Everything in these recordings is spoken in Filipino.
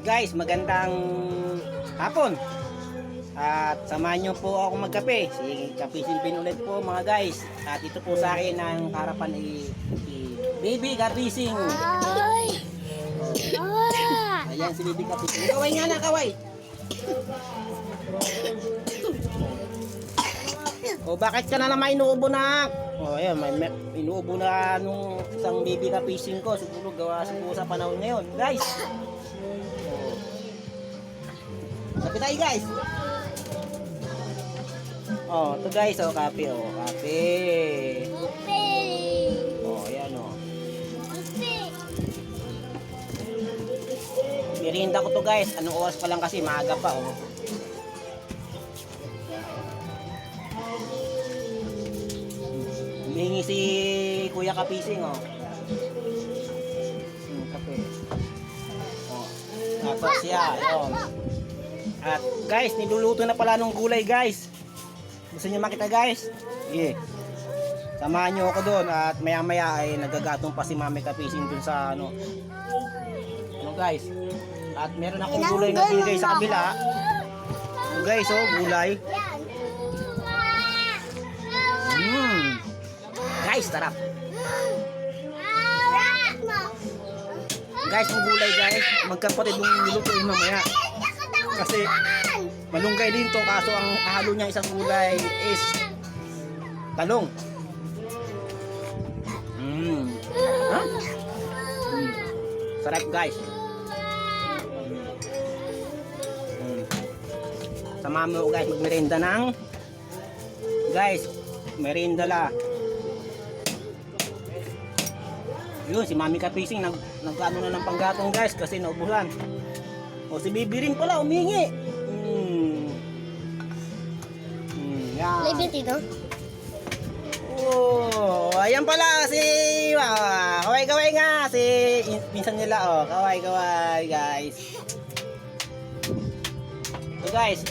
Guys, magandang hapon. At samahan nyo po ako magkape. Si Kape Silvin ulit po mga guys. At ito po sa akin ang harapan ni Baby Kapising. Ay! Ayan si Baby Kapising. Kaway nga na, kaway. O bakit ka na naman inuubo na? O ayan, may inuubo na nung isang Baby Kapising ko. Siguro gawa siguro sa panahon ngayon. Guys! Kapit tayo guys! Oh, ito guys, oh, kape, oh, kape. Oh, ayan, oh. Merienda ko to guys. Anong oras pa lang kasi, maaga pa, oh. Humihingi si Kuya Kapising, oh. Kape. Oh, tapos siya, oh. At guys, niluluto na pala nung gulay guys. Gusto niyo makita guys? Sige. Samahan niyo ako doon at maya maya ay nagagatong pa si Mami Kapising dun sa ano. Ano guys? At meron akong gulay na binigay sa kabila. So guys, oh, gulay. Guys, sarap. Guys, yung gulay guys, magkapatid yung nilutuin mamaya. Kasi malunggay din to, kaso ang halo niya isang gulay is talong. Huh? Sarap guys. Samahan mo guys magmerenda ng guys, merenda la. Yun, si Mami Kapising nagano na ng panggatong guys kasi naubusan. O si Bibi rin pala umingi. Yan. Libit ito? Oh, ayan pala si kaway-kaway nga si pinsan nila, oh. Kaway-kaway guys. So guys,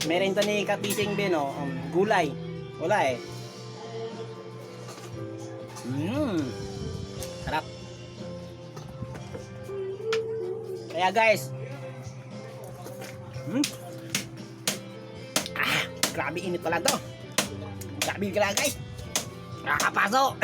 merenda ni Kapising din, oh. Gulay. Wala eh. Sarap. Kaya guys, grabe init pala to. Grabe ka guys. Nakakapaso.